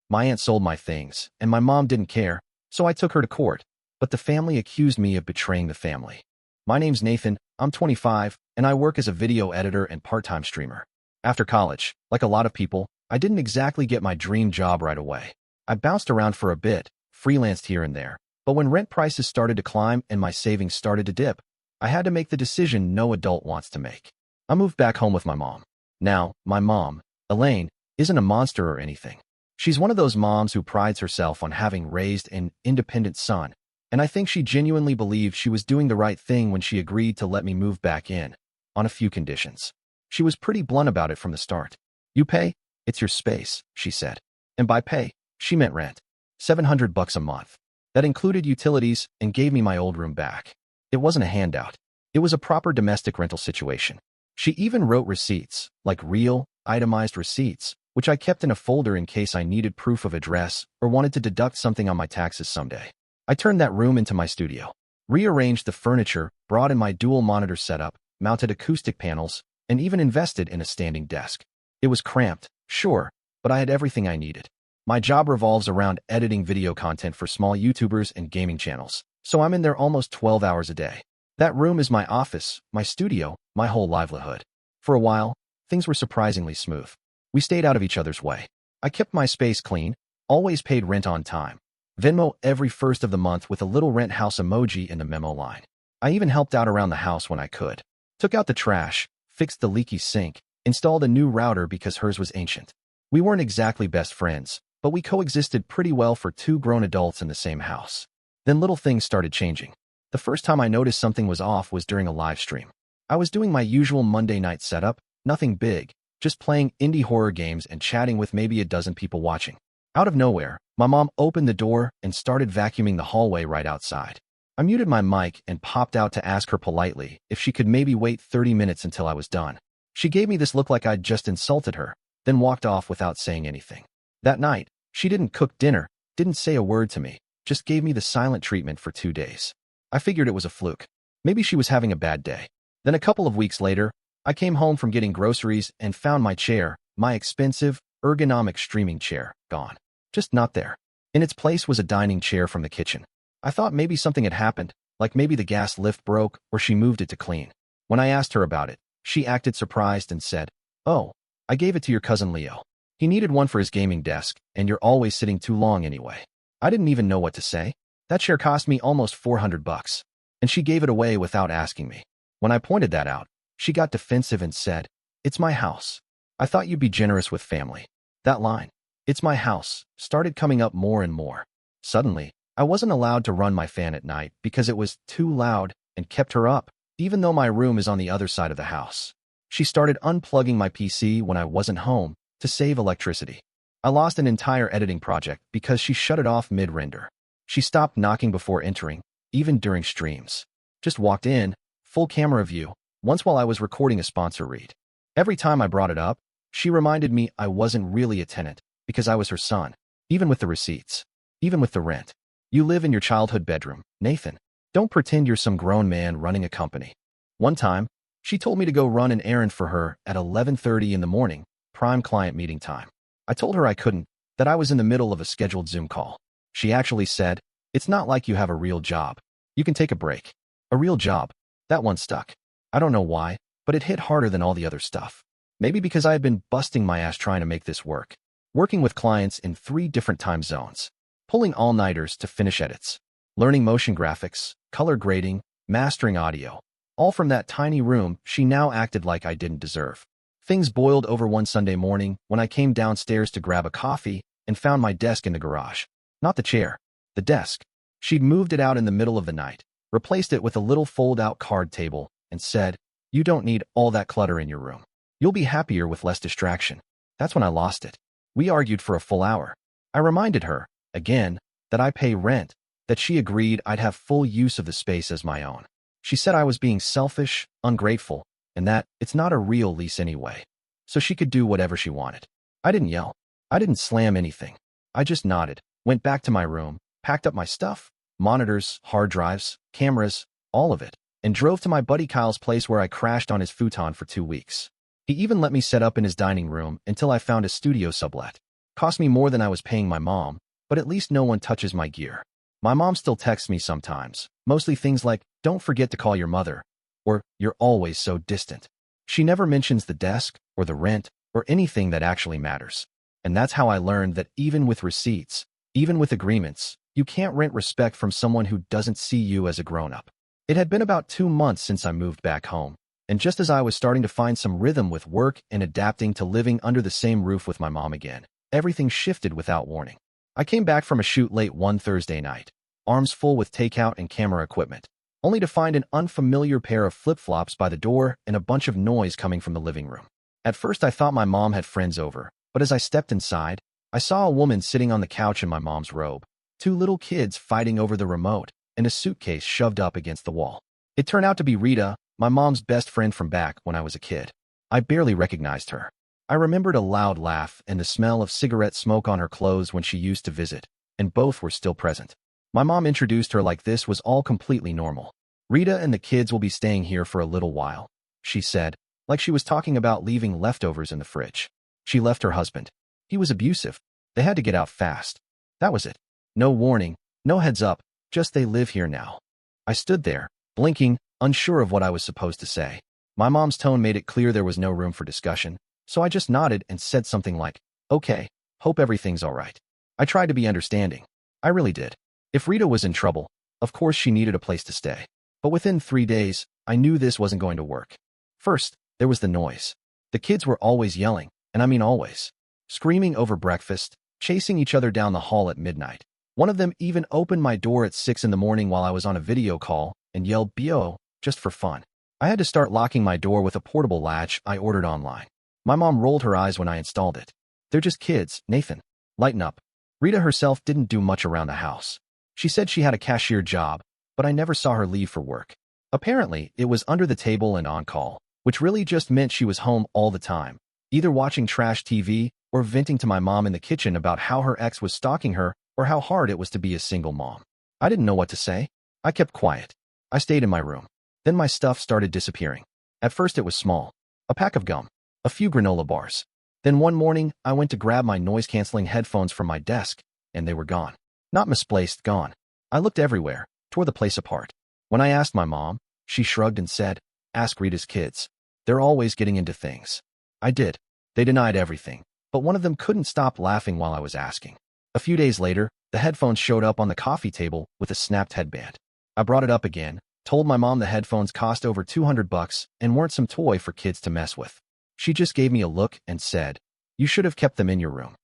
My aunt sold my things, and my mom didn't care, so I took her to court. But the family accused me of betraying the family. My name's Nathan, I'm 25, and I work as a video editor and part-time streamer. After college, like a lot of people, I didn't exactly get my dream job right away. I bounced around for a bit, freelanced here and there, but when rent prices started to climb and my savings started to dip, I had to make the decision no adult wants to make. I moved back home with my mom. Now, my mom, Elaine, isn't a monster or anything. She's one of those moms who prides herself on having raised an independent son, and I think she genuinely believed she was doing the right thing when she agreed to let me move back in, on a few conditions. She was pretty blunt about it from the start. You pay, it's your space, she said. And by pay, she meant rent. $700 a month. That included utilities and gave me my old room back. It wasn't a handout. It was a proper domestic rental situation. She even wrote receipts, like real, itemized receipts, which I kept in a folder in case I needed proof of address or wanted to deduct something on my taxes someday. I turned that room into my studio, rearranged the furniture, brought in my dual monitor setup, mounted acoustic panels, and even invested in a standing desk. It was cramped, sure, but I had everything I needed. My job revolves around editing video content for small YouTubers and gaming channels, so I'm in there almost 12 hours a day. That room is my office, my studio, my whole livelihood. For a while, things were surprisingly smooth. We stayed out of each other's way. I kept my space clean, always paid rent on time. Venmo every first of the month with a little rent house emoji in the memo line. I even helped out around the house when I could. Took out the trash, fixed the leaky sink, installed a new router because hers was ancient. We weren't exactly best friends, but we coexisted pretty well for two grown adults in the same house. Then little things started changing. The first time I noticed something was off was during a live stream. I was doing my usual Monday night setup, nothing big, just playing indie horror games and chatting with maybe a dozen people watching. Out of nowhere, my mom opened the door and started vacuuming the hallway right outside. I muted my mic and popped out to ask her politely if she could maybe wait 30 minutes until I was done. She gave me this look like I'd just insulted her, then walked off without saying anything. That night, she didn't cook dinner, didn't say a word to me, just gave me the silent treatment for 2 days. I figured it was a fluke. Maybe she was having a bad day. Then a couple of weeks later, I came home from getting groceries and found my chair, my expensive, ergonomic streaming chair, gone. Just not there. In its place was a dining chair from the kitchen. I thought maybe something had happened, like maybe the gas lift broke or she moved it to clean. When I asked her about it, she acted surprised and said, "Oh, I gave it to your cousin Leo. He needed one for his gaming desk, and you're always sitting too long anyway." I didn't even know what to say. That chair cost me almost $400, and she gave it away without asking me. When I pointed that out, she got defensive and said, "It's my house. I thought you'd be generous with family." That line, "It's my house," started coming up more and more. Suddenly, I wasn't allowed to run my fan at night because it was too loud and kept her up, even though my room is on the other side of the house. She started unplugging my PC when I wasn't home to save electricity. I lost an entire editing project because she shut it off mid-render. She stopped knocking before entering, even during streams. Just walked in, full camera view, once while I was recording a sponsor read. Every time I brought it up, she reminded me I wasn't really a tenant because I was her son, even with the receipts, even with the rent. "You live in your childhood bedroom, Nathan. Don't pretend you're some grown man running a company." One time, she told me to go run an errand for her at 11:30 in the morning, prime client meeting time. I told her I couldn't, that I was in the middle of a scheduled Zoom call. She actually said, "It's not like you have a real job. You can take a break." A real job. That one stuck. I don't know why, but it hit harder than all the other stuff. Maybe because I had been busting my ass trying to make this work. Working with clients in 3 different time zones. Pulling all-nighters to finish edits. Learning motion graphics, color grading, mastering audio. All from that tiny room she now acted like I didn't deserve. Things boiled over one Sunday morning when I came downstairs to grab a coffee and found my desk in the garage. Not the chair, the desk. She'd moved it out in the middle of the night, replaced it with a little fold-out card table, and said, "You don't need all that clutter in your room. You'll be happier with less distraction." That's when I lost it. We argued for a full hour. I reminded her, again, that I pay rent, that she agreed I'd have full use of the space as my own. She said I was being selfish, ungrateful, and that it's not a real lease anyway, so she could do whatever she wanted. I didn't yell. I didn't slam anything. I just nodded, went back to my room, packed up my stuff, monitors, hard drives, cameras, all of it, and drove to my buddy Kyle's place where I crashed on his futon for 2 weeks. He even let me set up in his dining room until I found a studio sublet. Cost me more than I was paying my mom, but at least no one touches my gear. My mom still texts me sometimes, mostly things like, "Don't forget to call your mother," or "You're always so distant." She never mentions the desk, or the rent, or anything that actually matters. And that's how I learned that even with receipts, even with agreements, you can't rent respect from someone who doesn't see you as a grown-up. It had been about 2 months since I moved back home, and just as I was starting to find some rhythm with work and adapting to living under the same roof with my mom again, everything shifted without warning. I came back from a shoot late one Thursday night, arms full with takeout and camera equipment, only to find an unfamiliar pair of flip-flops by the door and a bunch of noise coming from the living room. At first I thought my mom had friends over, but as I stepped inside, I saw a woman sitting on the couch in my mom's robe, 2 little kids fighting over the remote, and a suitcase shoved up against the wall. It turned out to be Rita, my mom's best friend from back when I was a kid. I barely recognized her. I remembered a loud laugh and the smell of cigarette smoke on her clothes when she used to visit, and both were still present. My mom introduced her like this was all completely normal. "Rita and the kids will be staying here for a little while," she said, like she was talking about leaving leftovers in the fridge. She left her husband. He was abusive. They had to get out fast. That was it. No warning, no heads up, just they live here now. I stood there, blinking, unsure of what I was supposed to say. My mom's tone made it clear there was no room for discussion, so I just nodded and said something like, "Okay, hope everything's all right." I tried to be understanding. I really did. If Rita was in trouble, of course she needed a place to stay. But within 3 days, I knew this wasn't going to work. First, there was the noise. The kids were always yelling, and I mean always. Screaming over breakfast, chasing each other down the hall at midnight. One of them even opened my door at 6 in the morning while I was on a video call and yelled "BO," just for fun. I had to start locking my door with a portable latch I ordered online. My mom rolled her eyes when I installed it. "They're just kids, Nathan. Lighten up." Rita herself didn't do much around the house. She said she had a cashier job, but I never saw her leave for work. Apparently, it was under the table and on call, which really just meant she was home all the time, either watching trash TV or venting to my mom in the kitchen about how her ex was stalking her or how hard it was to be a single mom. I didn't know what to say. I kept quiet. I stayed in my room. Then my stuff started disappearing. At first it was small. A pack of gum. A few granola bars. Then one morning, I went to grab my noise-canceling headphones from my desk, and they were gone. Not misplaced, gone. I looked everywhere, tore the place apart. When I asked my mom, she shrugged and said, "Ask Rita's kids. They're always getting into things." I did. They denied everything, but one of them couldn't stop laughing while I was asking. A few days later, the headphones showed up on the coffee table with a snapped headband. I brought it up again, told my mom the headphones cost over $200 and weren't some toy for kids to mess with. She just gave me a look and said, "You should have kept them in your room."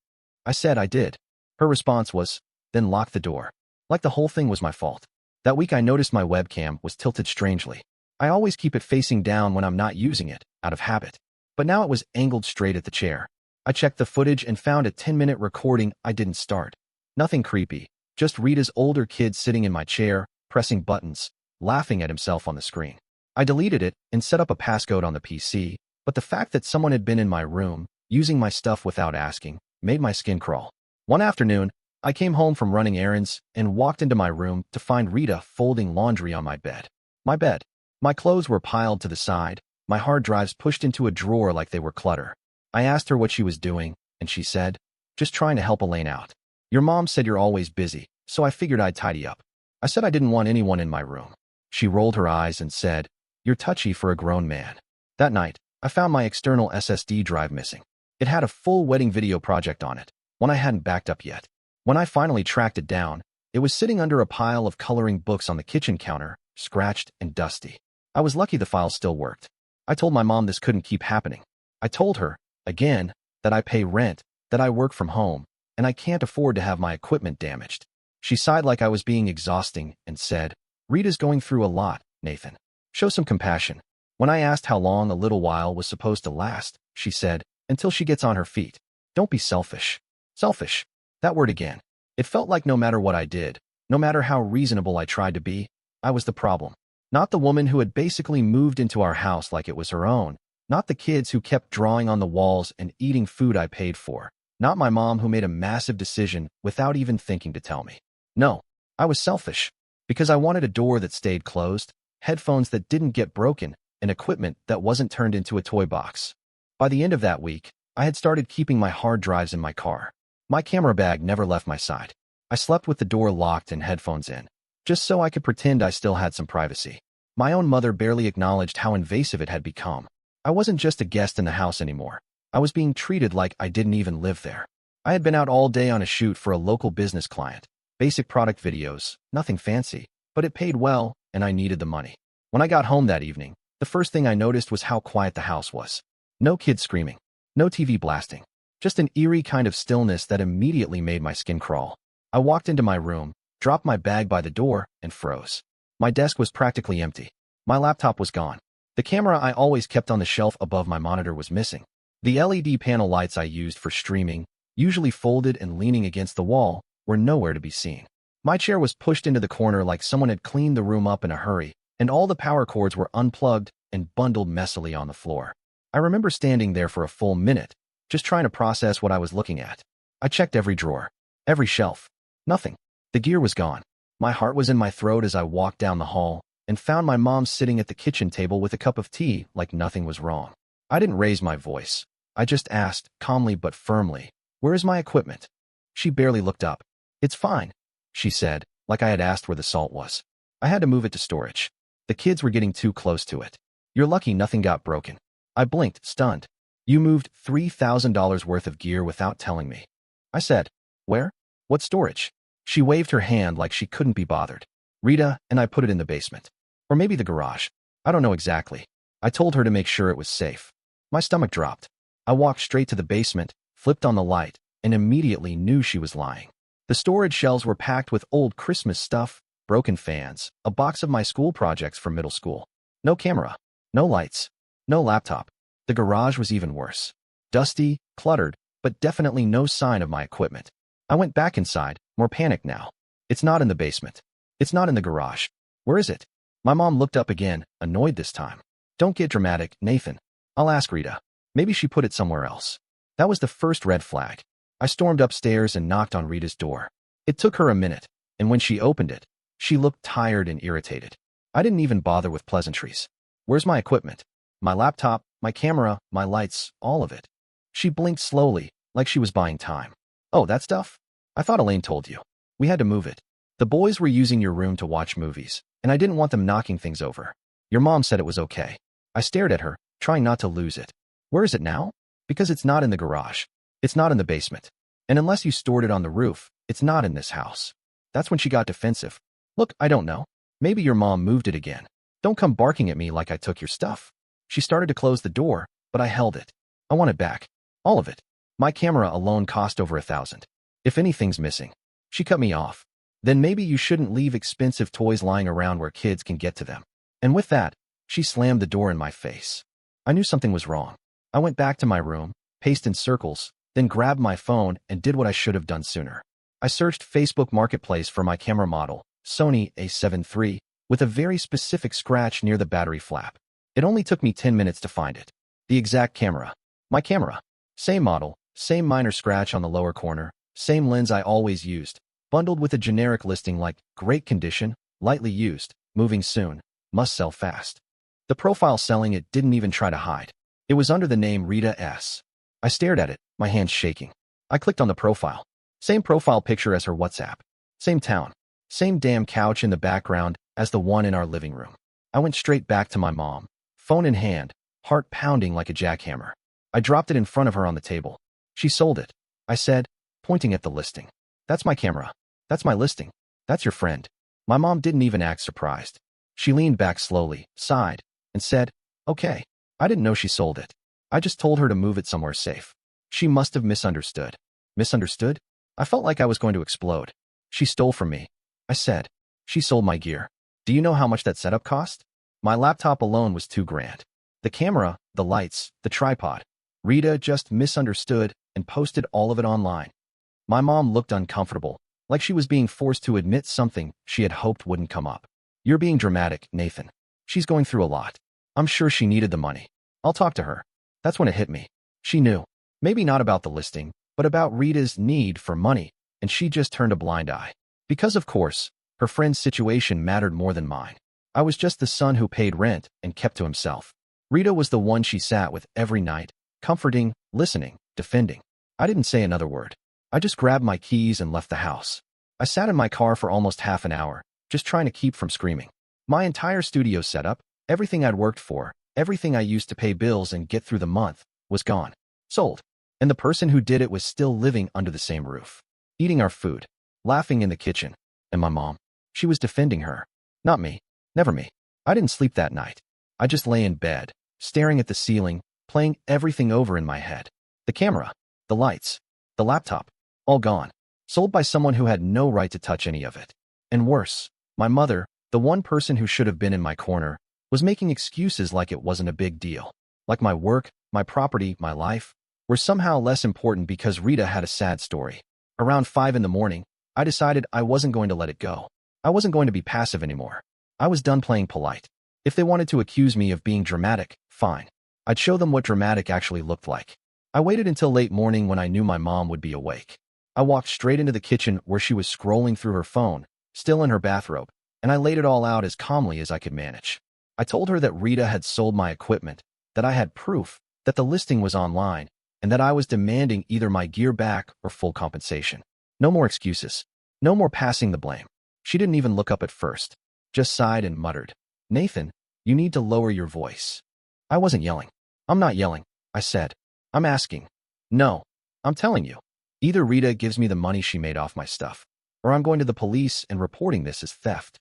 I said I did. Her response was, "Then lock the door." Like the whole thing was my fault. That week I noticed my webcam was tilted strangely. I always keep it facing down when I'm not using it, out of habit. But now it was angled straight at the chair. I checked the footage and found a 10-minute recording I didn't start. Nothing creepy, just Rita's older kid sitting in my chair, pressing buttons, laughing at himself on the screen. I deleted it and set up a passcode on the PC, but the fact that someone had been in my room, using my stuff without asking, made my skin crawl. One afternoon, I came home from running errands and walked into my room to find Rita folding laundry on my bed. My bed. My clothes were piled to the side, my hard drives pushed into a drawer like they were clutter. I asked her what she was doing, and she said, "Just trying to help Elaine out. Your mom said you're always busy, so I figured I'd tidy up." I said I didn't want anyone in my room. She rolled her eyes and said, "You're touchy for a grown man." That night, I found my external SSD drive missing. It had a full wedding video project on it, one I hadn't backed up yet. When I finally tracked it down, it was sitting under a pile of coloring books on the kitchen counter, scratched and dusty. I was lucky the file still worked. I told my mom this couldn't keep happening. I told her, again, that I pay rent, that I work from home, and I can't afford to have my equipment damaged. She sighed like I was being exhausting and said, "Rita's going through a lot, Nathan. Show some compassion." When I asked how long a little while was supposed to last, she said, "Until she gets on her feet. Don't be selfish." Selfish. That word again. It felt like no matter what I did, no matter how reasonable I tried to be, I was the problem. Not the woman who had basically moved into our house like it was her own. Not the kids who kept drawing on the walls and eating food I paid for. Not my mom who made a massive decision without even thinking to tell me. No, I was selfish. Because I wanted a door that stayed closed, headphones that didn't get broken, and equipment that wasn't turned into a toy box. By the end of that week, I had started keeping my hard drives in my car. My camera bag never left my side. I slept with the door locked and headphones in, just so I could pretend I still had some privacy. My own mother barely acknowledged how invasive it had become. I wasn't just a guest in the house anymore. I was being treated like I didn't even live there. I had been out all day on a shoot for a local business client. Basic product videos, nothing fancy, but it paid well, and I needed the money. When I got home that evening, the first thing I noticed was how quiet the house was. No kids screaming, no TV blasting, just an eerie kind of stillness that immediately made my skin crawl. I walked into my room, dropped my bag by the door, and froze. My desk was practically empty. My laptop was gone. The camera I always kept on the shelf above my monitor was missing. The LED panel lights I used for streaming, usually folded and leaning against the wall, were nowhere to be seen. My chair was pushed into the corner like someone had cleaned the room up in a hurry, and all the power cords were unplugged and bundled messily on the floor. I remember standing there for a full minute, just trying to process what I was looking at. I checked every drawer, every shelf. Nothing. The gear was gone. My heart was in my throat as I walked down the hall and found my mom sitting at the kitchen table with a cup of tea like nothing was wrong. I didn't raise my voice. I just asked, calmly but firmly, "Where is my equipment?" She barely looked up. "It's fine," she said, like I had asked where the salt was. "I had to move it to storage. The kids were getting too close to it. You're lucky nothing got broken." I blinked, stunned. "You moved $3,000 worth of gear without telling me." I said, "Where? What storage?" She waved her hand like she couldn't be bothered. "Rita and I put it in the basement. Or maybe the garage. I don't know exactly." I told her to make sure it was safe. My stomach dropped. I walked straight to the basement, flipped on the light, and immediately knew she was lying. The storage shelves were packed with old Christmas stuff, broken fans, a box of my school projects from middle school. No camera, no lights, no laptop. The garage was even worse. Dusty, cluttered, but definitely no sign of my equipment. I went back inside, more panicked now. "It's not in the basement. It's not in the garage. Where is it?" My mom looked up again, annoyed this time. "Don't get dramatic, Nathan. I'll ask Rita. Maybe she put it somewhere else." That was the first red flag. I stormed upstairs and knocked on Rita's door. It took her a minute, and when she opened it, she looked tired and irritated. I didn't even bother with pleasantries. "Where's my equipment? My laptop, my camera, my lights, all of it." She blinked slowly, like she was buying time. "Oh, that stuff? I thought Elaine told you. We had to move it. The boys were using your room to watch movies, and I didn't want them knocking things over. Your mom said it was okay." I stared at her, trying not to lose it. "Where is it now?" "Because it's not in the garage. It's not in the basement. And unless you stored it on the roof, it's not in this house." That's when she got defensive. "Look, I don't know. Maybe your mom moved it again. Don't come barking at me like I took your stuff." She started to close the door, but I held it. "I want it back. All of it. My camera alone cost over $1,000. If anything's missing." She cut me off. "Then maybe you shouldn't leave expensive toys lying around where kids can get to them." And with that, she slammed the door in my face. I knew something was wrong. I went back to my room, paced in circles, then grabbed my phone and did what I should have done sooner. I searched Facebook Marketplace for my camera model, Sony A7 III, with a very specific scratch near the battery flap. It only took me 10 minutes to find it. The exact camera. My camera. Same model, same minor scratch on the lower corner, same lens I always used, bundled with a generic listing like "great condition, lightly used, moving soon, must sell fast." The profile selling it didn't even try to hide. It was under the name Rita S. I stared at it, my hands shaking. I clicked on the profile. Same profile picture as her WhatsApp. Same town. Same damn couch in the background as the one in our living room. I went straight back to my mom, phone in hand, heart pounding like a jackhammer. I dropped it in front of her on the table. "She sold it," I said, pointing at the listing. "That's my camera. That's my listing. That's your friend." My mom didn't even act surprised. She leaned back slowly, sighed, and said, "Okay. I didn't know she sold it. I just told her to move it somewhere safe." She must have misunderstood. Misunderstood? I felt like I was going to explode. "She stole from me," I said. "She sold my gear. Do you know how much that setup cost? My laptop alone was $2,000. The camera, the lights, the tripod. Rita just misunderstood and posted all of it online." My mom looked uncomfortable, like she was being forced to admit something she had hoped wouldn't come up. "You're being dramatic, Nathan. She's going through a lot. I'm sure she needed the money. I'll talk to her." That's when it hit me. She knew. Maybe not about the listing, but about Rita's need for money, and she just turned a blind eye. Because, of course, her friend's situation mattered more than mine. I was just the son who paid rent and kept to himself. Rita was the one she sat with every night, comforting, listening, defending. I didn't say another word. I just grabbed my keys and left the house. I sat in my car for almost half an hour, just trying to keep from screaming. My entire studio setup, everything I'd worked for, everything I used to pay bills and get through the month, was gone. Sold. And the person who did it was still living under the same roof, eating our food, laughing in the kitchen. And my mom, she was defending her. Not me. Never me. I didn't sleep that night. I just lay in bed, staring at the ceiling, playing everything over in my head. The camera, the lights, the laptop, all gone. Sold by someone who had no right to touch any of it. And worse, my mother, the one person who should have been in my corner, was making excuses like it wasn't a big deal. Like my work, my property, my life, were somehow less important because Rita had a sad story. Around 5 in the morning, I decided I wasn't going to let it go. I wasn't going to be passive anymore. I was done playing polite. If they wanted to accuse me of being dramatic, fine. I'd show them what dramatic actually looked like. I waited until late morning when I knew my mom would be awake. I walked straight into the kitchen where she was scrolling through her phone, still in her bathrobe, and I laid it all out as calmly as I could manage. I told her that Rita had sold my equipment, that I had proof, that the listing was online, and that I was demanding either my gear back or full compensation. No more excuses. No more passing the blame. She didn't even look up at first, just sighed and muttered, "Nathan, you need to lower your voice." I wasn't yelling. "I'm not yelling," I said. "I'm asking." "No, I'm telling you. Either Rita gives me the money she made off my stuff, or I'm going to the police and reporting this as theft."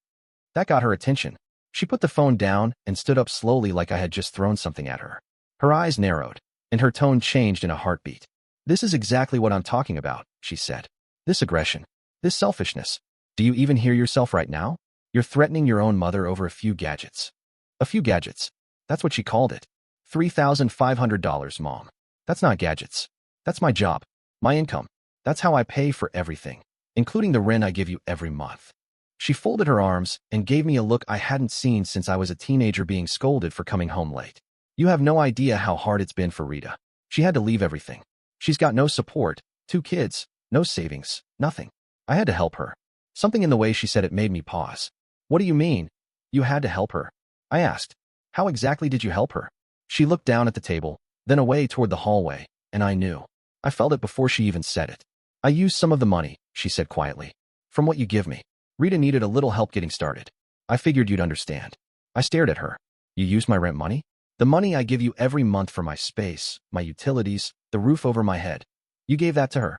That got her attention. She put the phone down and stood up slowly like I had just thrown something at her. Her eyes narrowed, and her tone changed in a heartbeat. "This is exactly what I'm talking about," she said. "This aggression. This selfishness. Do you even hear yourself right now? You're threatening your own mother over a few gadgets." A few gadgets. That's what she called it. $3,500, Mom. That's not gadgets. That's my job. My income. That's how I pay for everything, including the rent I give you every month. She folded her arms and gave me a look I hadn't seen since I was a teenager being scolded for coming home late. "You have no idea how hard it's been for Rita. She had to leave everything. She's got no support, 2 kids, no savings, nothing. I had to help her." Something in the way she said it made me pause. "What do you mean? You had to help her?" I asked. "How exactly did you help her?" She looked down at the table, then away toward the hallway, and I knew. I felt it before she even said it. "I used some of the money," she said quietly, "from what you give me. Rita needed a little help getting started. I figured you'd understand." I stared at her. "You used my rent money? The money I give you every month for my space, my utilities, the roof over my head. You gave that to her?"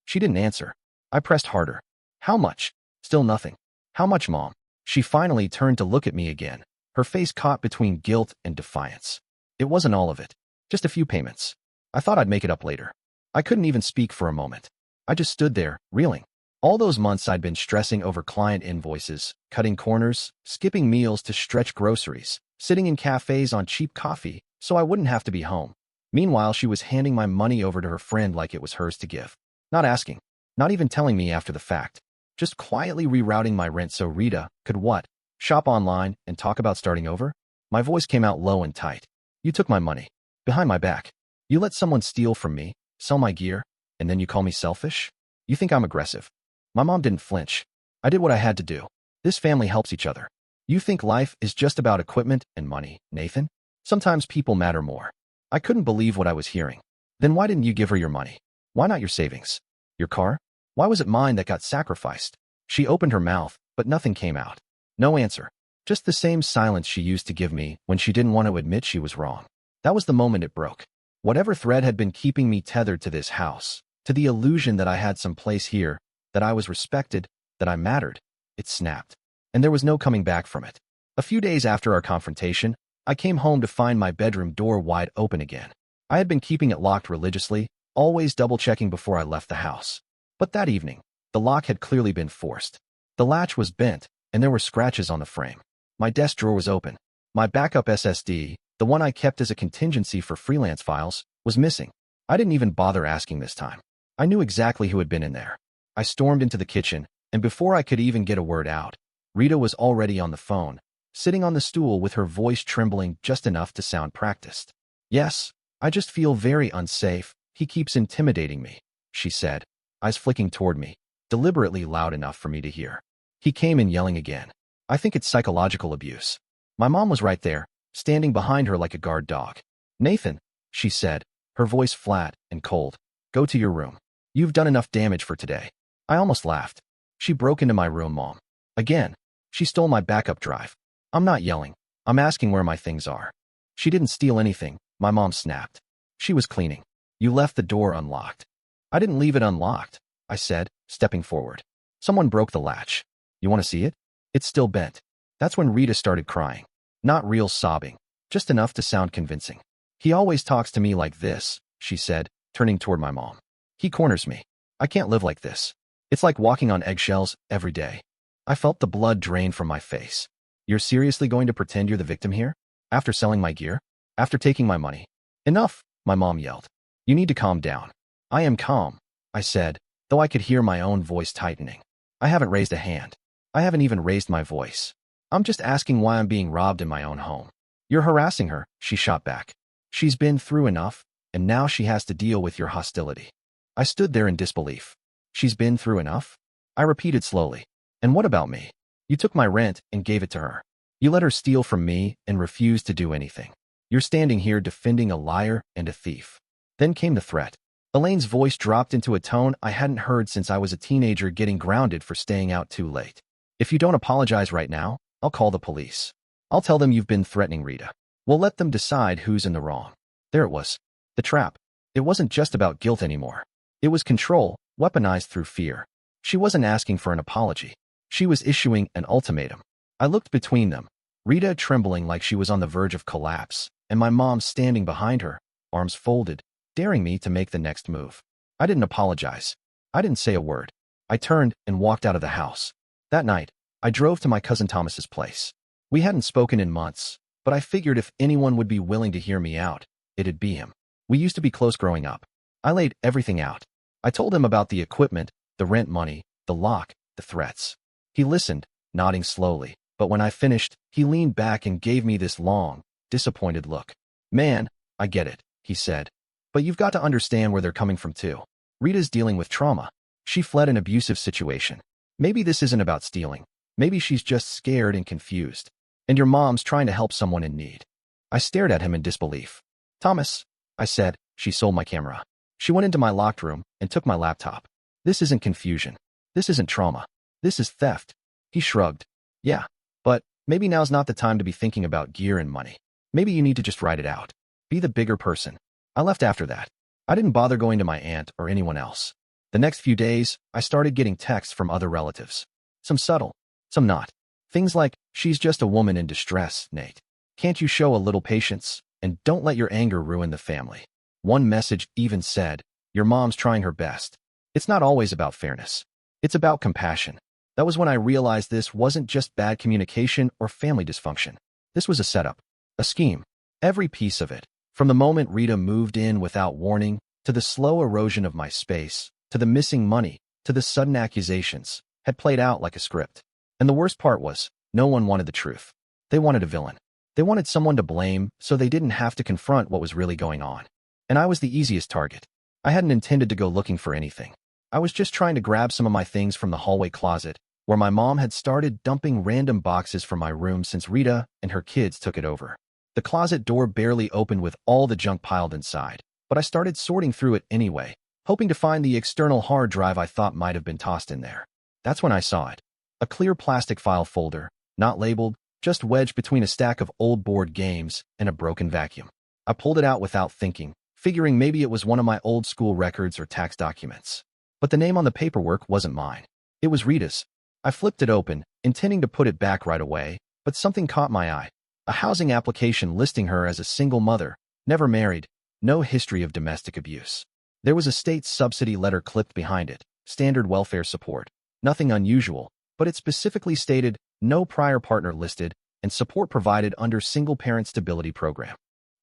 She didn't answer. I pressed harder. "How much?" Still nothing. "How much, Mom?" She finally turned to look at me again, her face caught between guilt and defiance. "It wasn't all of it. Just a few payments. I thought I'd make it up later." I couldn't even speak for a moment. I just stood there, reeling. All those months I'd been stressing over client invoices, cutting corners, skipping meals to stretch groceries, sitting in cafes on cheap coffee so I wouldn't have to be home. Meanwhile, she was handing my money over to her friend like it was hers to give. Not asking. Not even telling me after the fact. Just quietly rerouting my rent so Rita could what? Shop online and talk about starting over? My voice came out low and tight. "You took my money. Behind my back. You let someone steal from me, sell my gear, and then you call me selfish? You think I'm aggressive?" My mom didn't flinch. "I did what I had to do. This family helps each other. You think life is just about equipment and money, Nathan? Sometimes people matter more." I couldn't believe what I was hearing. "Then why didn't you give her your money? Why not your savings? Your car? Why was it mine that got sacrificed?" She opened her mouth, but nothing came out. No answer. Just the same silence she used to give me when she didn't want to admit she was wrong. That was the moment it broke. Whatever thread had been keeping me tethered to this house, to the illusion that I had some place here, that I was respected, that I mattered, it snapped. And there was no coming back from it. A few days after our confrontation, I came home to find my bedroom door wide open again. I had been keeping it locked religiously, always double-checking before I left the house. But that evening, the lock had clearly been forced. The latch was bent, and there were scratches on the frame. My desk drawer was open. My backup SSD, the one I kept as a contingency for freelance files, was missing. I didn't even bother asking this time. I knew exactly who had been in there. I stormed into the kitchen, and before I could even get a word out, Rita was already on the phone, sitting on the stool with her voice trembling just enough to sound practiced. "Yes, I just feel very unsafe. He keeps intimidating me," she said, eyes flicking toward me, deliberately loud enough for me to hear. "He came in yelling again. I think it's psychological abuse." My mom was right there, standing behind her like a guard dog. "Nathan," she said, her voice flat and cold, "go to your room. You've done enough damage for today. I almost laughed. She broke into my room, Mom. Again. She stole my backup drive. I'm not yelling. I'm asking where my things are. She didn't steal anything, my mom snapped. She was cleaning. You left the door unlocked. I didn't leave it unlocked, I said, stepping forward. Someone broke the latch. You want to see it? It's still bent. That's when Rita started crying. Not real sobbing, just enough to sound convincing. He always talks to me like this, she said, turning toward my mom. He corners me. I can't live like this. It's like walking on eggshells every day. I felt the blood drain from my face. You're seriously going to pretend you're the victim here? After selling my gear? After taking my money? Enough, my mom yelled. You need to calm down. I am calm, I said, though I could hear my own voice tightening. I haven't raised a hand. I haven't even raised my voice. I'm just asking why I'm being robbed in my own home. You're harassing her, she shot back. She's been through enough, and now she has to deal with your hostility. I stood there in disbelief. She's been through enough? I repeated slowly. And what about me? You took my rent and gave it to her. You let her steal from me and refused to do anything. You're standing here defending a liar and a thief. Then came the threat. Elaine's voice dropped into a tone I hadn't heard since I was a teenager getting grounded for staying out too late. If you don't apologize right now, I'll call the police. I'll tell them you've been threatening Rita. We'll let them decide who's in the wrong. There it was. The trap. It wasn't just about guilt anymore. It was control, weaponized through fear. She wasn't asking for an apology. She was issuing an ultimatum. I looked between them, Rita trembling like she was on the verge of collapse, and my mom standing behind her, arms folded, daring me to make the next move. I didn't apologize. I didn't say a word. I turned and walked out of the house. That night, I drove to my cousin Thomas's place. We hadn't spoken in months, but I figured if anyone would be willing to hear me out, it'd be him. We used to be close growing up. I laid everything out. I told him about the equipment, the rent money, the lock, the threats. He listened, nodding slowly, but when I finished, he leaned back and gave me this long, disappointed look. Man, I get it, he said. But you've got to understand where they're coming from too. Rita's dealing with trauma. She fled an abusive situation. Maybe this isn't about stealing. Maybe she's just scared and confused. And your mom's trying to help someone in need. I stared at him in disbelief. Thomas, I said, she sold my camera. She went into my locked room and took my laptop. This isn't confusion. This isn't trauma. This is theft. He shrugged. Yeah, but maybe now's not the time to be thinking about gear and money. Maybe you need to just write it out. Be the bigger person. I left after that. I didn't bother going to my aunt or anyone else. The next few days, I started getting texts from other relatives. Some subtle, some not. Things like, she's just a woman in distress, Nate. Can't you show a little patience? And don't let your anger ruin the family. One message even said, your mom's trying her best. It's not always about fairness. It's about compassion. That was when I realized this wasn't just bad communication or family dysfunction. This was a setup, a scheme. Every piece of it, from the moment Rita moved in without warning, to the slow erosion of my space, to the missing money, to the sudden accusations, had played out like a script. And the worst part was, no one wanted the truth. They wanted a villain. They wanted someone to blame so they didn't have to confront what was really going on. And I was the easiest target. I hadn't intended to go looking for anything. I was just trying to grab some of my things from the hallway closet, where my mom had started dumping random boxes from my room since Rita and her kids took it over. The closet door barely opened with all the junk piled inside, but I started sorting through it anyway, hoping to find the external hard drive I thought might have been tossed in there. That's when I saw it. A clear plastic file folder, not labeled, just wedged between a stack of old board games and a broken vacuum. I pulled it out without thinking, figuring maybe it was one of my old school records or tax documents. But the name on the paperwork wasn't mine. It was Rita's. I flipped it open, intending to put it back right away, but something caught my eye. A housing application listing her as a single mother, never married, no history of domestic abuse. There was a state subsidy letter clipped behind it, standard welfare support. Nothing unusual, but it specifically stated, no prior partner listed, and support provided under single-parent stability program.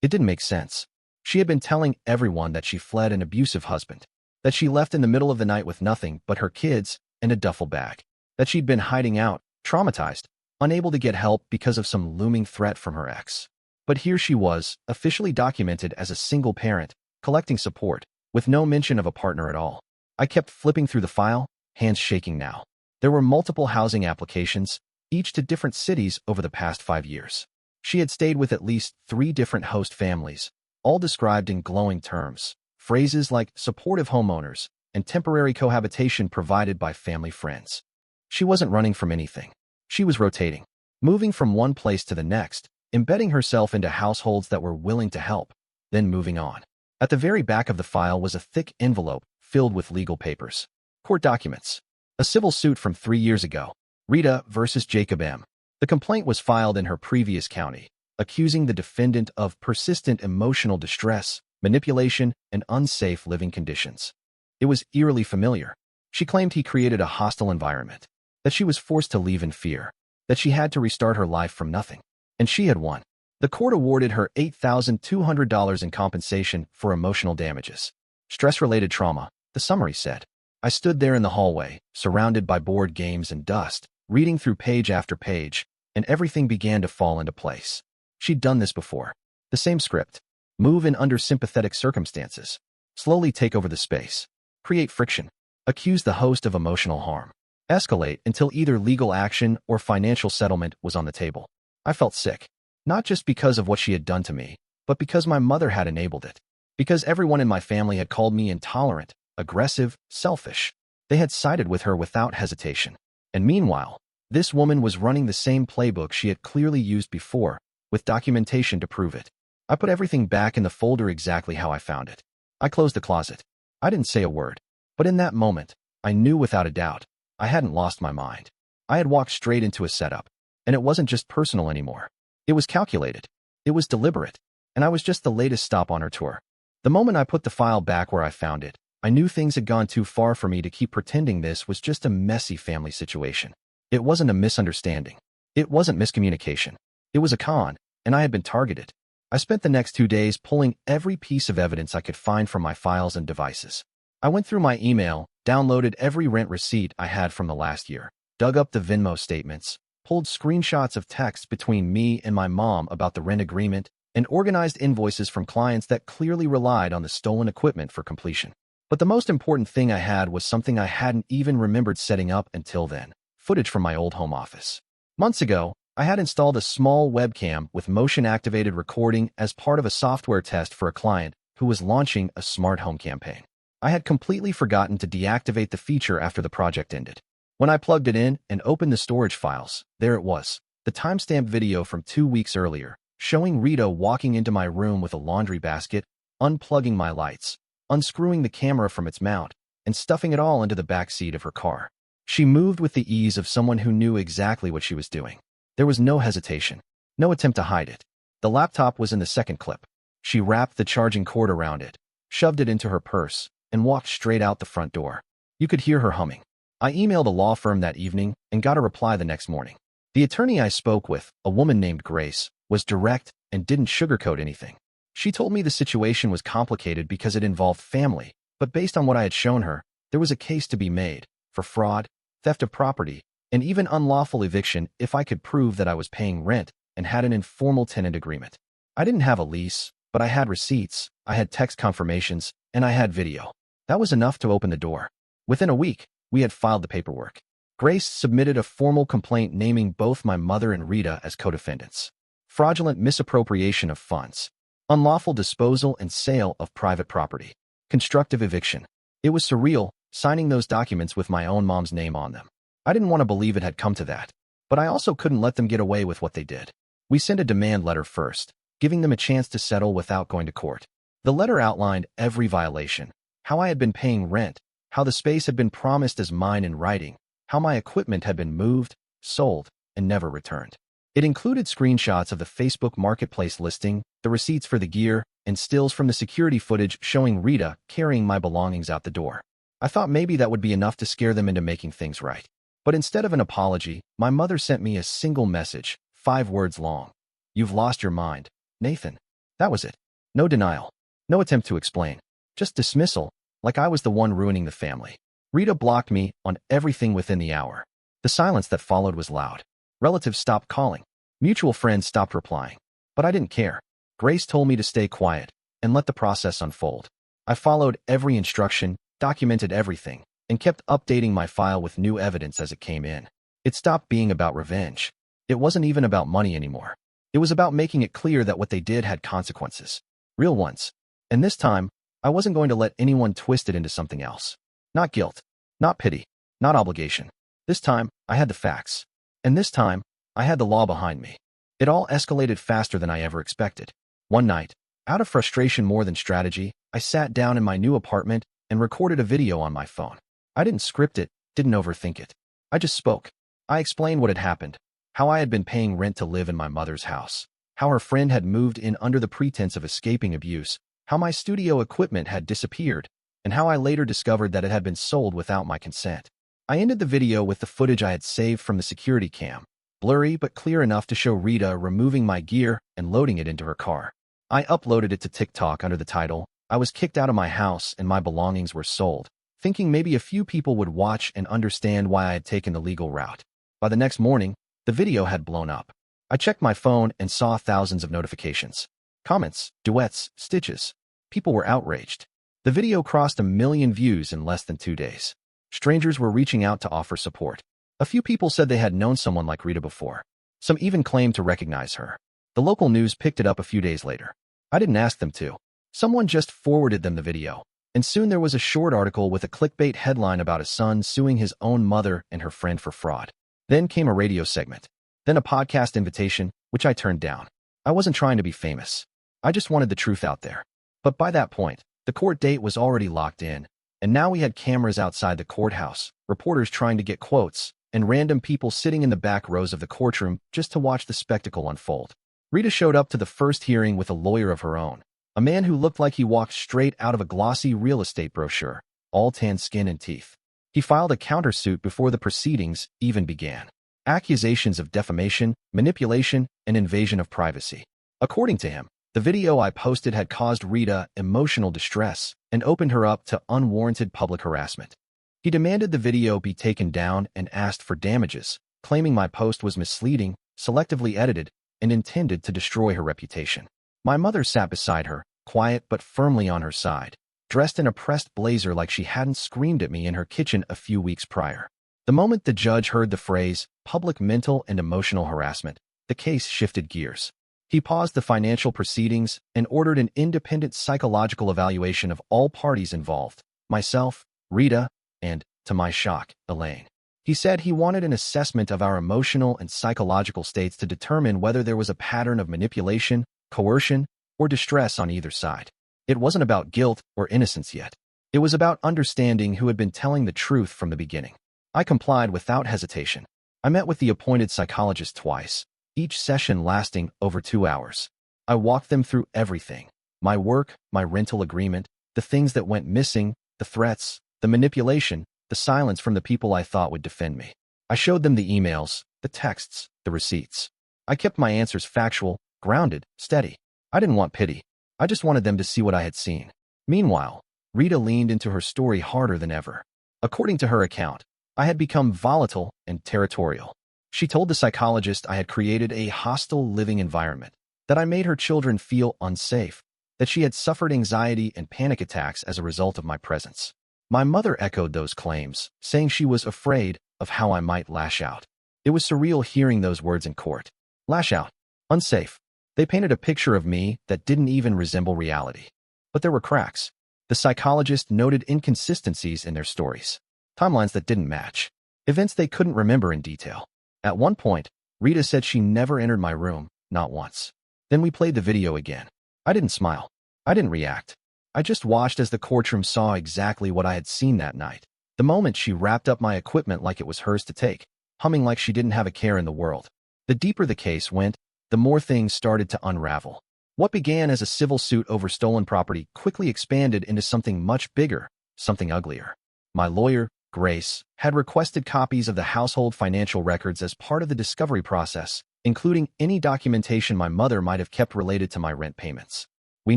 It didn't make sense. She had been telling everyone that she fled an abusive husband, that she left in the middle of the night with nothing but her kids and a duffel bag, that she'd been hiding out, traumatized, unable to get help because of some looming threat from her ex. But here she was, officially documented as a single parent, collecting support, with no mention of a partner at all. I kept flipping through the file, hands shaking now. There were multiple housing applications, each to different cities over the past 5 years. She had stayed with at least 3 different host families, all described in glowing terms. Phrases like supportive homeowners, and temporary cohabitation provided by family friends. She wasn't running from anything. She was rotating, moving from one place to the next, embedding herself into households that were willing to help, then moving on. At the very back of the file was a thick envelope filled with legal papers. Court documents. A civil suit from 3 years ago. Rita versus Jacob M. The complaint was filed in her previous county, accusing the defendant of persistent emotional distress, manipulation, and unsafe living conditions. It was eerily familiar. She claimed he created a hostile environment, that she was forced to leave in fear, that she had to restart her life from nothing. And she had won. The court awarded her $8,200 in compensation for emotional damages. Stress-related trauma, the summary said. I stood there in the hallway, surrounded by board games and dust, reading through page after page, and everything began to fall into place. She'd done this before. The same script. Move in under sympathetic circumstances. Slowly take over the space. Create friction. Accuse the host of emotional harm. Escalate until either legal action or financial settlement was on the table. I felt sick. Not just because of what she had done to me, but because my mother had enabled it. Because everyone in my family had called me intolerant, aggressive, selfish. They had sided with her without hesitation. And meanwhile, this woman was running the same playbook she had clearly used before, with documentation to prove it. I put everything back in the folder exactly how I found it. I closed the closet. I didn't say a word. But in that moment, I knew without a doubt, I hadn't lost my mind. I had walked straight into a setup. And it wasn't just personal anymore. It was calculated. It was deliberate. And I was just the latest stop on her tour. The moment I put the file back where I found it, I knew things had gone too far for me to keep pretending this was just a messy family situation. It wasn't a misunderstanding. It wasn't miscommunication. It was a con, and I had been targeted. I spent the next 2 days pulling every piece of evidence I could find from my files and devices. I went through my email, downloaded every rent receipt I had from the last year, dug up the Venmo statements, pulled screenshots of texts between me and my mom about the rent agreement, and organized invoices from clients that clearly relied on the stolen equipment for completion. But the most important thing I had was something I hadn't even remembered setting up until then: footage from my old home office. Months ago, I had installed a small webcam with motion-activated recording as part of a software test for a client who was launching a smart home campaign. I had completely forgotten to deactivate the feature after the project ended. When I plugged it in and opened the storage files, there it was, the timestamped video from 2 weeks earlier, showing Rita walking into my room with a laundry basket, unplugging my lights, unscrewing the camera from its mount, and stuffing it all into the back seat of her car. She moved with the ease of someone who knew exactly what she was doing. There was no hesitation, no attempt to hide it. The laptop was in the second clip. She wrapped the charging cord around it, shoved it into her purse, and walked straight out the front door. You could hear her humming. I emailed a law firm that evening and got a reply the next morning. The attorney I spoke with, a woman named Grace, was direct and didn't sugarcoat anything. She told me the situation was complicated because it involved family, but based on what I had shown her, there was a case to be made for fraud, theft of property, and even unlawful eviction if I could prove that I was paying rent and had an informal tenant agreement. I didn't have a lease, but I had receipts, I had text confirmations, and I had video. That was enough to open the door. Within a week, we had filed the paperwork. Grace submitted a formal complaint naming both my mother and Rita as co-defendants. Fraudulent misappropriation of funds. Unlawful disposal and sale of private property. Constructive eviction. It was surreal, signing those documents with my own mom's name on them. I didn't want to believe it had come to that, but I also couldn't let them get away with what they did. We sent a demand letter first, giving them a chance to settle without going to court. The letter outlined every violation, how I had been paying rent, how the space had been promised as mine in writing, how my equipment had been moved, sold, and never returned. It included screenshots of the Facebook Marketplace listing, the receipts for the gear, and stills from the security footage showing Rita carrying my belongings out the door. I thought maybe that would be enough to scare them into making things right. But instead of an apology, my mother sent me a single message, 5 words long. "You've lost your mind, Nathan." That was it. No denial. No attempt to explain. Just dismissal, like I was the one ruining the family. Rita blocked me on everything within the hour. The silence that followed was loud. Relatives stopped calling. Mutual friends stopped replying. But I didn't care. Grace told me to stay quiet and let the process unfold. I followed every instruction, documented everything, and kept updating my file with new evidence as it came in. It stopped being about revenge. It wasn't even about money anymore. It was about making it clear that what they did had consequences. Real ones. And this time, I wasn't going to let anyone twist it into something else. Not guilt. Not pity. Not obligation. This time, I had the facts. And this time, I had the law behind me. It all escalated faster than I ever expected. One night, out of frustration more than strategy, I sat down in my new apartment and recorded a video on my phone. I didn't script it, didn't overthink it. I just spoke. I explained what had happened, how I had been paying rent to live in my mother's house, how her friend had moved in under the pretense of escaping abuse, how my studio equipment had disappeared, and how I later discovered that it had been sold without my consent. I ended the video with the footage I had saved from the security cam, blurry but clear enough to show Rita removing my gear and loading it into her car. I uploaded it to TikTok under the title, "I was kicked out of my house and my belongings were sold," thinking maybe a few people would watch and understand why I had taken the legal route. By the next morning, the video had blown up. I checked my phone and saw thousands of notifications. Comments, duets, stitches. People were outraged. The video crossed 1 million views in less than 2 days. Strangers were reaching out to offer support. A few people said they had known someone like Rita before. Some even claimed to recognize her. The local news picked it up a few days later. I didn't ask them to. Someone just forwarded them the video. And soon there was a short article with a clickbait headline about a son suing his own mother and her friend for fraud. Then came a radio segment. Then a podcast invitation, which I turned down. I wasn't trying to be famous. I just wanted the truth out there. But by that point, the court date was already locked in, and now we had cameras outside the courthouse, reporters trying to get quotes, and random people sitting in the back rows of the courtroom just to watch the spectacle unfold. Rita showed up to the first hearing with a lawyer of her own, a man who looked like he walked straight out of a glossy real estate brochure, all tan skin and teeth. He filed a countersuit before the proceedings even began. Accusations of defamation, manipulation, and invasion of privacy. According to him, the video I posted had caused Rita emotional distress and opened her up to unwarranted public harassment. He demanded the video be taken down and asked for damages, claiming my post was misleading, selectively edited, and intended to destroy her reputation. My mother sat beside her, quiet but firmly on her side, dressed in a pressed blazer like she hadn't screamed at me in her kitchen a few weeks prior. The moment the judge heard the phrase, public mental and emotional harassment, the case shifted gears. He paused the financial proceedings and ordered an independent psychological evaluation of all parties involved, myself, Rita, and, to my shock, Elaine. He said he wanted an assessment of our emotional and psychological states to determine whether there was a pattern of manipulation, coercion, or distress on either side. It wasn't about guilt or innocence yet. It was about understanding who had been telling the truth from the beginning. I complied without hesitation. I met with the appointed psychologist twice, each session lasting over 2 hours. I walked them through everything: my work, my rental agreement, the things that went missing, the threats, the manipulation, the silence from the people I thought would defend me. I showed them the emails, the texts, the receipts. I kept my answers factual, grounded, steady. I didn't want pity. I just wanted them to see what I had seen. Meanwhile, Rita leaned into her story harder than ever. According to her account, I had become volatile and territorial. She told the psychologist I had created a hostile living environment, that I made her children feel unsafe, that she had suffered anxiety and panic attacks as a result of my presence. My mother echoed those claims, saying she was afraid of how I might lash out. It was surreal hearing those words in court. Lash out. Unsafe. They painted a picture of me that didn't even resemble reality. But there were cracks. The psychologist noted inconsistencies in their stories. Timelines that didn't match. Events they couldn't remember in detail. At one point, Rita said she never entered my room, not once. Then we played the video again. I didn't smile. I didn't react. I just watched as the courtroom saw exactly what I had seen that night. The moment she wrapped up my equipment like it was hers to take, humming like she didn't have a care in the world. The deeper the case went, the more things started to unravel. What began as a civil suit over stolen property quickly expanded into something much bigger, something uglier. My lawyer, Grace, had requested copies of the household financial records as part of the discovery process, including any documentation my mother might have kept related to my rent payments. We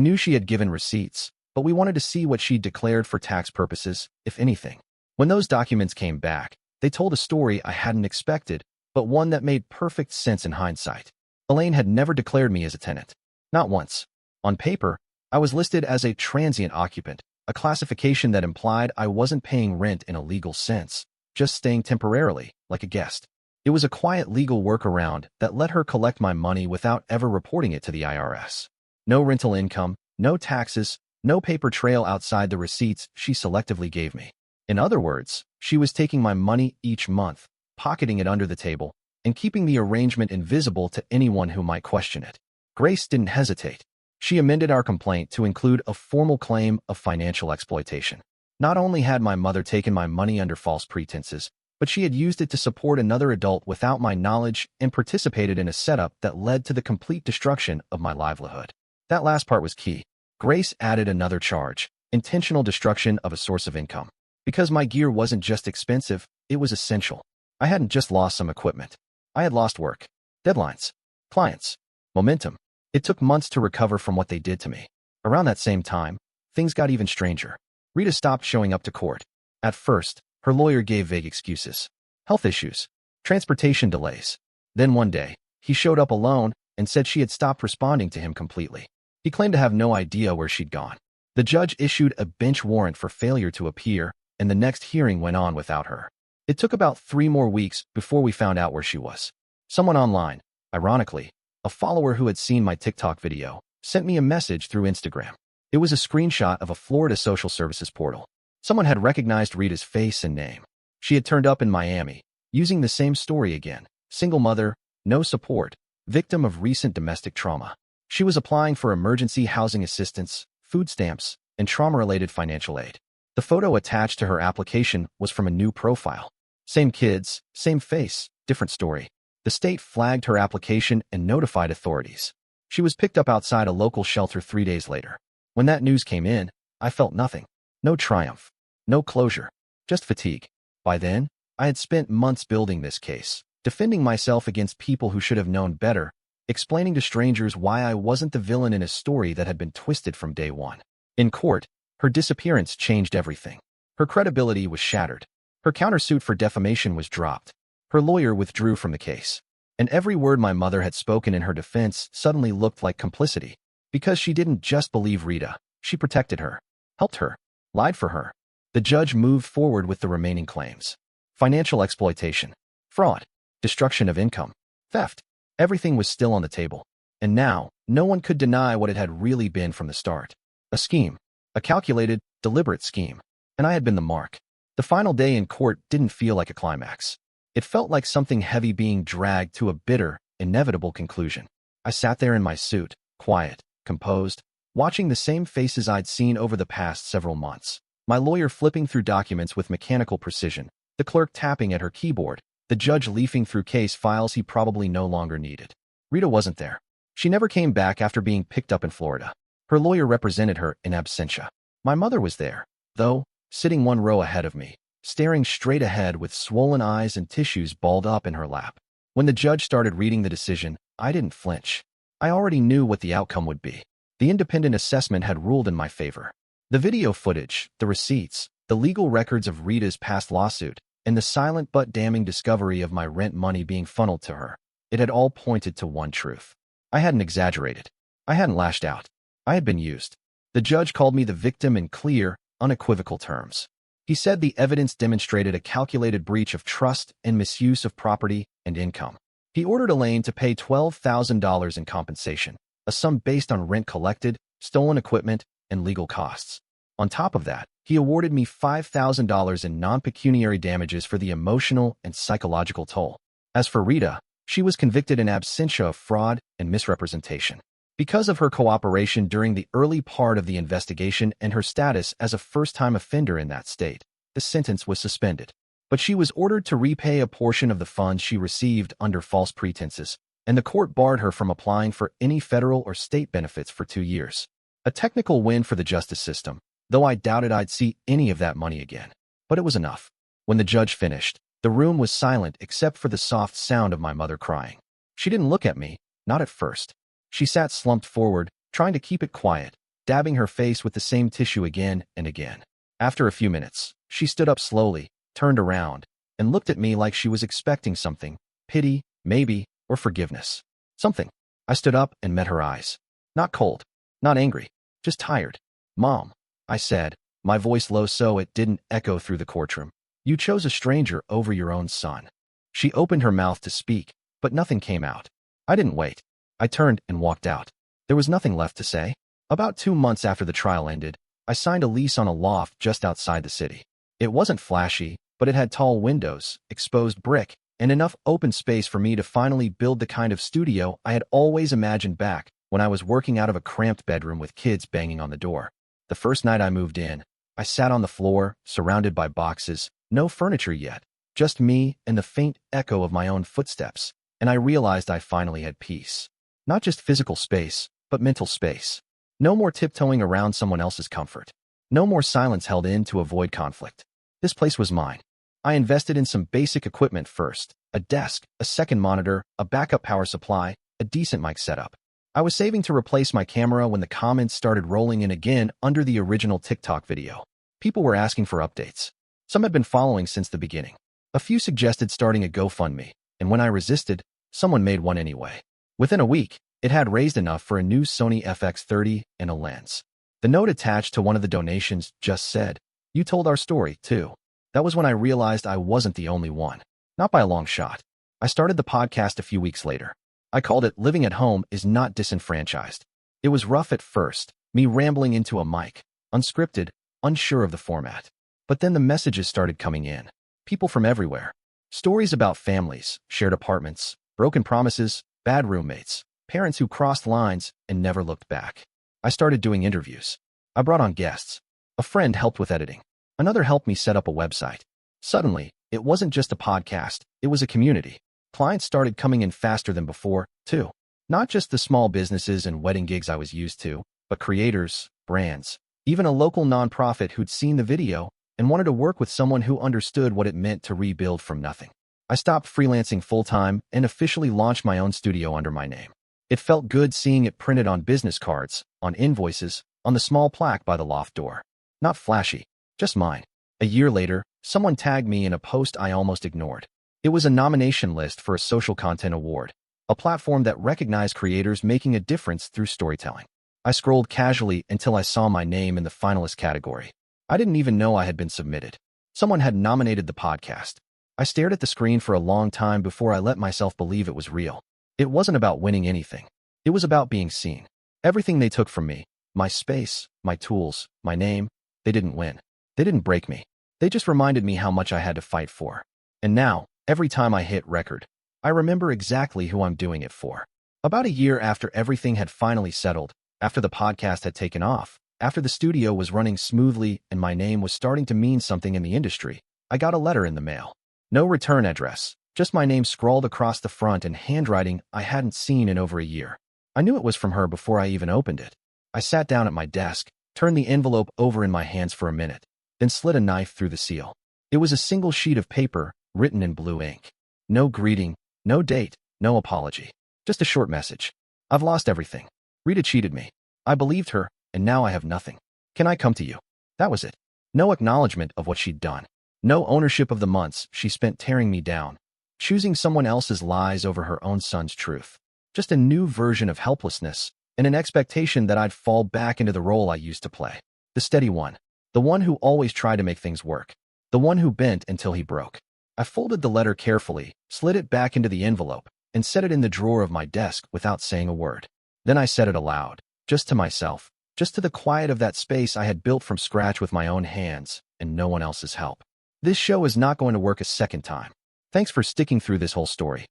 knew she had given receipts, but we wanted to see what she'd declared for tax purposes, if anything. When those documents came back, they told a story I hadn't expected, but one that made perfect sense in hindsight. Elaine had never declared me as a tenant. Not once. On paper, I was listed as a transient occupant, a classification that implied I wasn't paying rent in a legal sense, just staying temporarily, like a guest. It was a quiet legal workaround that let her collect my money without ever reporting it to the IRS. No rental income, no taxes, no paper trail outside the receipts she selectively gave me. In other words, she was taking my money each month, pocketing it under the table, and keeping the arrangement invisible to anyone who might question it. Grace didn't hesitate. She amended our complaint to include a formal claim of financial exploitation. Not only had my mother taken my money under false pretenses, but she had used it to support another adult without my knowledge and participated in a setup that led to the complete destruction of my livelihood. That last part was key. Grace added another charge: intentional destruction of a source of income. Because my gear wasn't just expensive, it was essential. I hadn't just lost some equipment. I had lost work, deadlines, clients, momentum. It took months to recover from what they did to me. Around that same time, things got even stranger. Rita stopped showing up to court. At first, her lawyer gave vague excuses. Health issues, transportation delays. Then one day, he showed up alone and said she had stopped responding to him completely. He claimed to have no idea where she'd gone. The judge issued a bench warrant for failure to appear, and the next hearing went on without her. It took about 3 more weeks before we found out where she was. Someone online, ironically, a follower who had seen my TikTok video, sent me a message through Instagram. It was a screenshot of a Florida social services portal. Someone had recognized Rita's face and name. She had turned up in Miami, using the same story again. Single mother, no support, victim of recent domestic trauma. She was applying for emergency housing assistance, food stamps, and trauma-related financial aid. The photo attached to her application was from a new profile. Same kids, same face, different story. The state flagged her application and notified authorities. She was picked up outside a local shelter 3 days later. When that news came in, I felt nothing. No triumph. No closure. Just fatigue. By then, I had spent months building this case, defending myself against people who should have known better, explaining to strangers why I wasn't the villain in a story that had been twisted from day one. In court, her disappearance changed everything. Her credibility was shattered. Her countersuit for defamation was dropped. Her lawyer withdrew from the case. And every word my mother had spoken in her defense suddenly looked like complicity. Because she didn't just believe Rita, she protected her, helped her, lied for her. The judge moved forward with the remaining claims. Financial exploitation, fraud, destruction of income, theft. Everything was still on the table. And now, no one could deny what it had really been from the start. A scheme. A calculated, deliberate scheme. And I had been the mark. The final day in court didn't feel like a climax. It felt like something heavy being dragged to a bitter, inevitable conclusion. I sat there in my suit, quiet, composed, watching the same faces I'd seen over the past several months. My lawyer flipping through documents with mechanical precision, the clerk tapping at her keyboard, the judge leafing through case files he probably no longer needed. Rita wasn't there. She never came back after being picked up in Florida. Her lawyer represented her in absentia. My mother was there, though, sitting 1 row ahead of me, staring straight ahead with swollen eyes and tissues balled up in her lap. When the judge started reading the decision, I didn't flinch. I already knew what the outcome would be. The independent assessment had ruled in my favor. The video footage, the receipts, the legal records of Rita's past lawsuit, and the silent but damning discovery of my rent money being funneled to her, it had all pointed to one truth. I hadn't exaggerated. I hadn't lashed out. I had been used. The judge called me the victim in clear, unequivocal terms. He said the evidence demonstrated a calculated breach of trust and misuse of property and income. He ordered Elaine to pay $12,000 in compensation, a sum based on rent collected, stolen equipment, and legal costs. On top of that, he awarded me $5,000 in non-pecuniary damages for the emotional and psychological toll. As for Rita, she was convicted in absentia of fraud and misrepresentation. Because of her cooperation during the early part of the investigation and her status as a first-time offender in that state, the sentence was suspended. But she was ordered to repay a portion of the funds she received under false pretenses, and the court barred her from applying for any federal or state benefits for 2 years. A technical win for the justice system, though I doubted I'd see any of that money again. But it was enough. When the judge finished, the room was silent except for the soft sound of my mother crying. She didn't look at me, not at first. She sat slumped forward, trying to keep it quiet, dabbing her face with the same tissue again and again. After a few minutes, she stood up slowly, turned around, and looked at me like she was expecting something, pity, maybe, or forgiveness. Something. I stood up and met her eyes. Not cold, not angry, just tired. "Mom," I said, my voice low so it didn't echo through the courtroom. "You chose a stranger over your own son." She opened her mouth to speak, but nothing came out. I didn't wait. I turned and walked out. There was nothing left to say. About 2 months after the trial ended, I signed a lease on a loft just outside the city. It wasn't flashy, but it had tall windows, exposed brick, and enough open space for me to finally build the kind of studio I had always imagined back when I was working out of a cramped bedroom with kids banging on the door. The first night I moved in, I sat on the floor, surrounded by boxes, no furniture yet, just me and the faint echo of my own footsteps, and I realized I finally had peace. Not just physical space, but mental space. No more tiptoeing around someone else's comfort. No more silence held in to avoid conflict. This place was mine. I invested in some basic equipment first: a desk, a second monitor, a backup power supply, a decent mic setup. I was saving to replace my camera when the comments started rolling in again under the original TikTok video. People were asking for updates. Some had been following since the beginning. A few suggested starting a GoFundMe, and when I resisted, someone made one anyway. Within a week, it had raised enough for a new Sony FX30 and a lens. The note attached to one of the donations just said, "You told our story, too." That was when I realized I wasn't the only one. Not by a long shot. I started the podcast a few weeks later. I called it Living at Home is Not Disenfranchised. It was rough at first, me rambling into a mic, unscripted, unsure of the format. But then the messages started coming in. People from everywhere. Stories about families, shared apartments, broken promises, bad roommates, parents who crossed lines and never looked back. I started doing interviews. I brought on guests. A friend helped with editing. Another helped me set up a website. Suddenly, it wasn't just a podcast, it was a community. Clients started coming in faster than before, too. Not just the small businesses and wedding gigs I was used to, but creators, brands, even a local nonprofit who'd seen the video and wanted to work with someone who understood what it meant to rebuild from nothing. I stopped freelancing full-time and officially launched my own studio under my name. It felt good seeing it printed on business cards, on invoices, on the small plaque by the loft door. Not flashy, just mine. A year later, someone tagged me in a post I almost ignored. It was a nomination list for a social content award, a platform that recognized creators making a difference through storytelling. I scrolled casually until I saw my name in the finalist category. I didn't even know I had been submitted. Someone had nominated the podcast. I stared at the screen for a long time before I let myself believe it was real. It wasn't about winning anything. It was about being seen. Everything they took from me, my space, my tools, my name, they didn't win. They didn't break me. They just reminded me how much I had to fight for. And now, every time I hit record, I remember exactly who I'm doing it for. About a year after everything had finally settled, after the podcast had taken off, after the studio was running smoothly and my name was starting to mean something in the industry, I got a letter in the mail. No return address, just my name scrawled across the front in handwriting I hadn't seen in over a year. I knew it was from her before I even opened it. I sat down at my desk, turned the envelope over in my hands for a minute, then slid a knife through the seal. It was a single sheet of paper, written in blue ink. No greeting, no date, no apology. Just a short message. "I've lost everything. Rita cheated me. I believed her, and now I have nothing. Can I come to you?" That was it. No acknowledgement of what she'd done. No ownership of the months she spent tearing me down, choosing someone else's lies over her own son's truth. Just a new version of helplessness and an expectation that I'd fall back into the role I used to play. The steady one. The one who always tried to make things work. The one who bent until he broke. I folded the letter carefully, slid it back into the envelope, and set it in the drawer of my desk without saying a word. Then I said it aloud, just to myself, just to the quiet of that space I had built from scratch with my own hands and no one else's help. This show is not going to work a second time. Thanks for sticking through this whole story.